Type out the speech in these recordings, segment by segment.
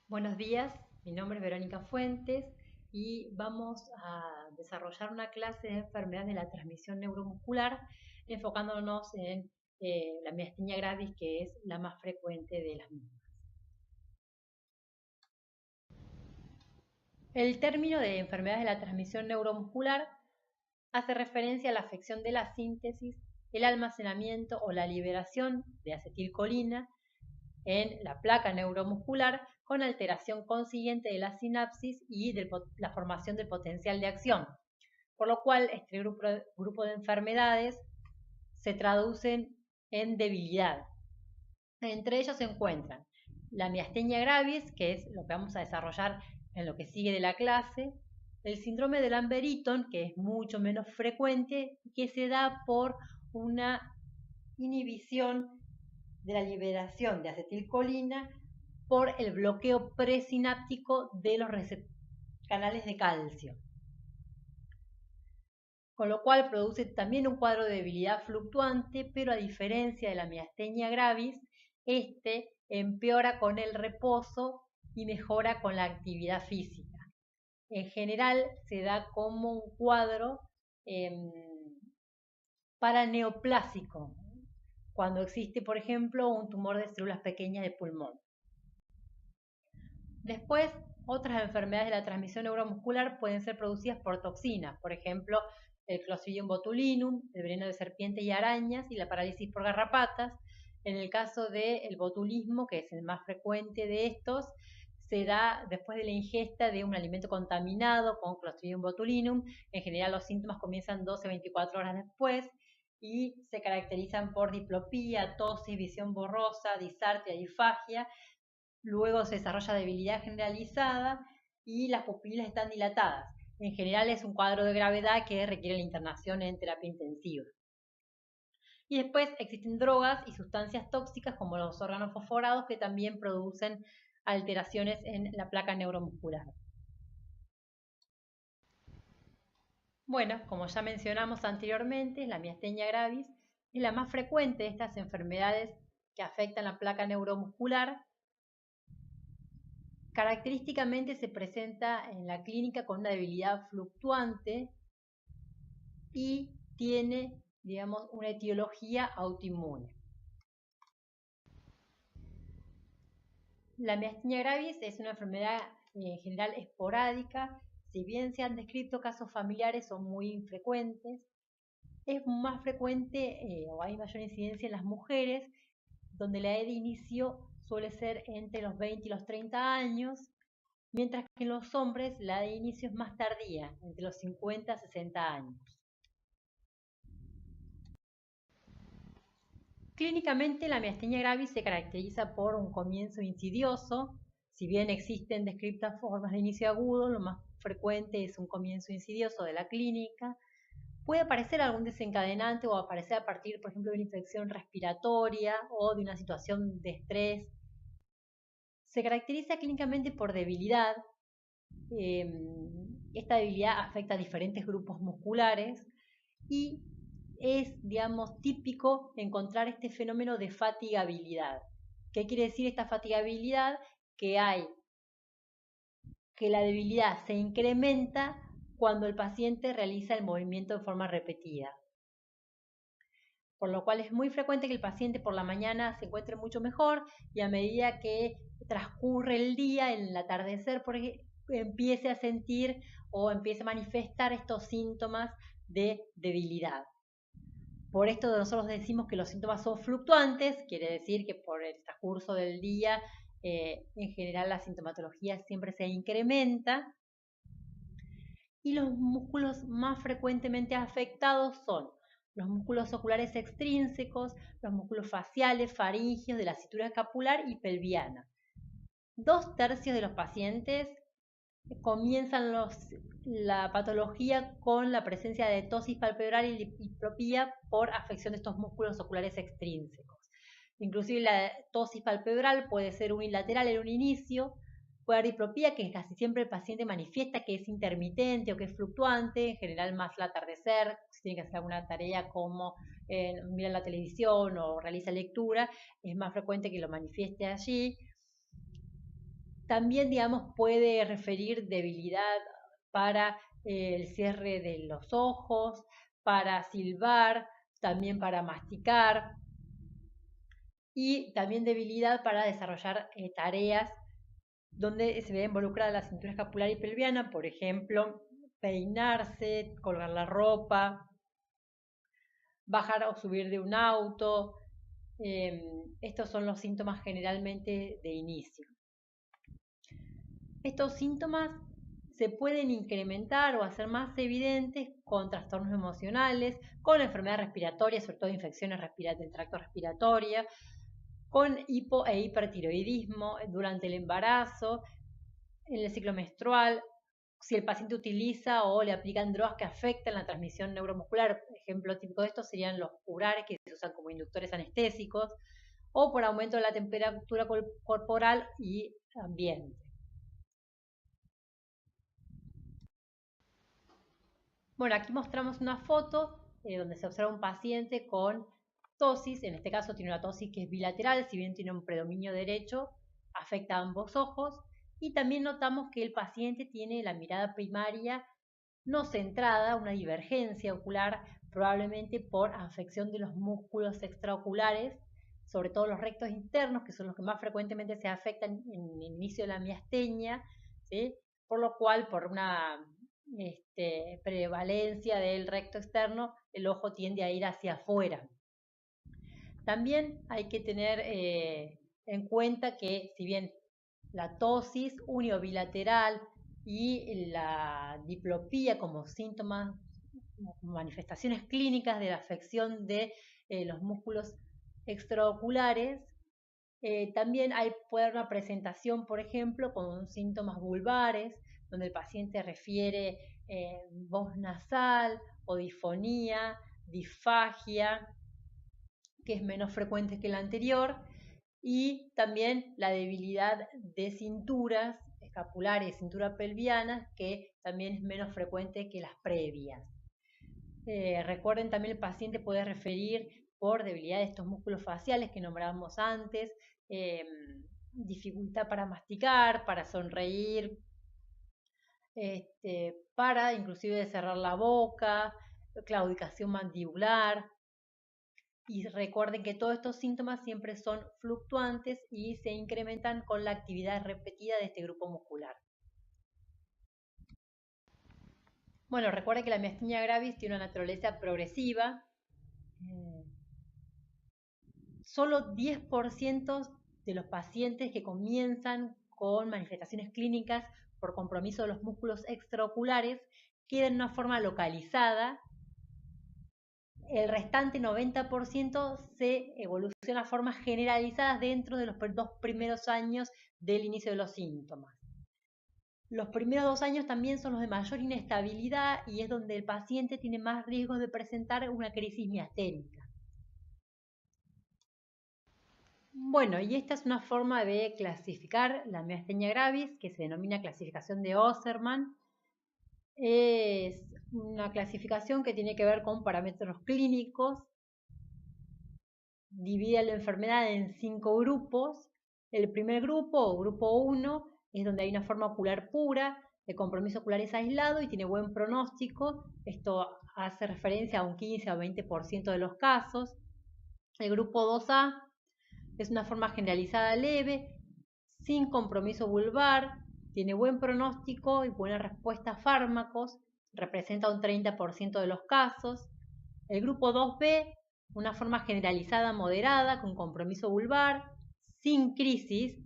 Buenos días, mi nombre es Verónica Fuentes y vamos a desarrollar una clase de enfermedades de la transmisión neuromuscular enfocándonos en la miastenia gravis, que es la más frecuente de las mismas. El término de enfermedades de la transmisión neuromuscular hace referencia a la afección de la síntesis, el almacenamiento o la liberación de acetilcolina en la placa neuromuscular con alteración consiguiente de la sinapsis y de la formación del potencial de acción, por lo cual este grupo de enfermedades se traducen en debilidad. Entre ellos se encuentran la miastenia gravis, que es lo que vamos a desarrollar en lo que sigue de la clase, el síndrome de Lambert-Eaton, que es mucho menos frecuente y que se da por una inhibición de la liberación de acetilcolina por el bloqueo presináptico de los canales de calcio, con lo cual produce también un cuadro de debilidad fluctuante, pero a diferencia de la miastenia gravis, este empeora con el reposo y mejora con la actividad física. En general se da como un cuadro paraneoplásico, cuando existe, por ejemplo, un tumor de células pequeñas de pulmón. Después, otras enfermedades de la transmisión neuromuscular pueden ser producidas por toxinas, por ejemplo, el Clostridium botulinum, el veneno de serpientes y arañas y la parálisis por garrapatas. En el caso del botulismo, que es el más frecuente de estos, se da después de la ingesta de un alimento contaminado con Clostridium botulinum. En general los síntomas comienzan 12 a 24 horas después y se caracterizan por diplopía, tosis, visión borrosa, disartria, disfagia. Luego se desarrolla debilidad generalizada y las pupilas están dilatadas. En general es un cuadro de gravedad que requiere la internación en terapia intensiva. Y después existen drogas y sustancias tóxicas como los órganos fosforados que también producen alteraciones en la placa neuromuscular. Bueno, como ya mencionamos anteriormente, la miastenia gravis es la más frecuente de estas enfermedades que afectan la placa neuromuscular. Característicamente se presenta en la clínica con una debilidad fluctuante y tiene, digamos, una etiología autoinmune. La miastenia gravis es una enfermedad en general esporádica, si bien se han descrito casos familiares, son muy infrecuentes. Es más frecuente o hay mayor incidencia en las mujeres, donde la edad de inicio suele ser entre los 20 y los 30 años, mientras que en los hombres la de inicio es más tardía, entre los 50 a 60 años. Clínicamente, la miastenia gravis se caracteriza por un comienzo insidioso. Si bien existen descritas formas de inicio agudo, lo más frecuente es un comienzo insidioso de la clínica. Puede aparecer algún desencadenante o aparecer a partir, por ejemplo, de una infección respiratoria o de una situación de estrés. Se caracteriza clínicamente por debilidad. Esta debilidad afecta a diferentes grupos musculares y es, digamos, típico encontrar este fenómeno de fatigabilidad. ¿Qué quiere decir esta fatigabilidad? Que la debilidad se incrementa cuando el paciente realiza el movimiento de forma repetida. Por lo cual es muy frecuente que el paciente por la mañana se encuentre mucho mejor y a medida que transcurre el día, en el atardecer, empiece a sentir o empiece a manifestar estos síntomas de debilidad. Por esto nosotros decimos que los síntomas son fluctuantes, quiere decir que por el transcurso del día en general la sintomatología siempre se incrementa. Y los músculos más frecuentemente afectados son los músculos oculares extrínsecos, los músculos faciales, faríngeos, de la cintura escapular y pelviana. 2/3 de los pacientes comienzan la patología con la presencia de tosis palpebral y diplopía por afección de estos músculos oculares extrínsecos. Inclusive la tosis palpebral puede ser unilateral en un inicio, puede haber diplopía, que casi siempre el paciente manifiesta que es intermitente o que es fluctuante, en general más al atardecer, si tiene que hacer alguna tarea como mirar la televisión o realiza lectura, es más frecuente que lo manifieste allí. También, digamos, puede referir debilidad para el cierre de los ojos, para silbar, también para masticar y también debilidad para desarrollar tareas donde se ve involucrada la cintura escapular y pelviana, por ejemplo, peinarse, colgar la ropa, bajar o subir de un auto. Estos son los síntomas generalmente de inicio. Estos síntomas se pueden incrementar o hacer más evidentes con trastornos emocionales, con enfermedades respiratorias, sobre todo infecciones del tracto respiratorio, con hipo e hipertiroidismo durante el embarazo, en el ciclo menstrual, si el paciente utiliza o le aplican drogas que afectan la transmisión neuromuscular. Ejemplo típico de esto serían los curares, que se usan como inductores anestésicos, o por aumento de la temperatura corporal y ambiente. Bueno, aquí mostramos una foto donde se observa un paciente con tosis. En este caso tiene una tosis que es bilateral, si bien tiene un predominio derecho, afecta a ambos ojos. Y también notamos que el paciente tiene la mirada primaria no centrada, una divergencia ocular, probablemente por afección de los músculos extraoculares, sobre todo los rectos internos, que son los que más frecuentemente se afectan en el inicio de la miastenia, ¿sí? Por lo cual, por una prevalencia del recto externo, el ojo tiende a ir hacia afuera. También hay que tener en cuenta que si bien la tosis uniobilateral y la diplopía como síntomas, como manifestaciones clínicas de la afección de los músculos extraoculares, también puede haber una presentación, por ejemplo, con síntomas vulvares, donde el paciente refiere voz nasal o disfonía, disfagia, que es menos frecuente que la anterior, y también la debilidad de cinturas escapulares y cintura pelviana, que también es menos frecuente que las previas. Recuerden también el paciente puede referir por debilidad de estos músculos faciales que nombrábamos antes, dificultad para masticar, para sonreír, para inclusive cerrar la boca, claudicación mandibular. Y recuerden que todos estos síntomas siempre son fluctuantes y se incrementan con la actividad repetida de este grupo muscular. Bueno, recuerden que la miastenia gravis tiene una naturaleza progresiva. Solo 10% de los pacientes que comienzan con manifestaciones clínicas por compromiso de los músculos extraoculares quedan en una forma localizada. El restante 90% se evoluciona a formas generalizadas dentro de los 2 primeros años del inicio de los síntomas. Los primeros 2 años también son los de mayor inestabilidad y es donde el paciente tiene más riesgos de presentar una crisis miasténica. Bueno, y esta es una forma de clasificar la miastenia gravis, que se denomina clasificación de Osserman. Es una clasificación que tiene que ver con parámetros clínicos. Divide la enfermedad en 5 grupos. El primer grupo, o grupo 1, es donde hay una forma ocular pura, el compromiso ocular es aislado y tiene buen pronóstico. Esto hace referencia a un 15 o 20% de los casos. El grupo 2A es una forma generalizada leve, sin compromiso vulvar, tiene buen pronóstico y buena respuesta a fármacos, representa un 30% de los casos. El grupo 2B, una forma generalizada moderada con compromiso vulvar, sin crisis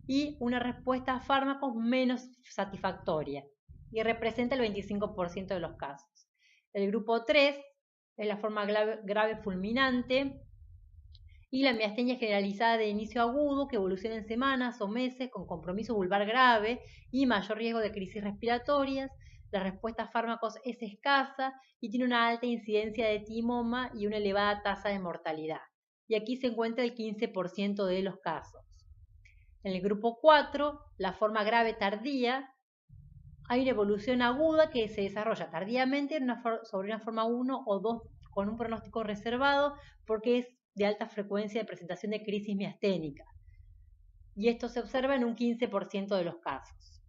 y una respuesta a fármacos menos satisfactoria y representa el 25% de los casos. El grupo 3 es la forma grave fulminante y la miastenia generalizada de inicio agudo que evoluciona en semanas o meses con compromiso vulvar grave y mayor riesgo de crisis respiratorias. La respuesta a fármacos es escasa y tiene una alta incidencia de timoma y una elevada tasa de mortalidad. Y aquí se encuentra el 15% de los casos. En el grupo 4, la forma grave tardía, hay una evolución aguda que se desarrolla tardíamente sobre una forma 1 o 2 con un pronóstico reservado porque es de alta frecuencia de presentación de crisis miasténica. y esto se observa en un 15% de los casos.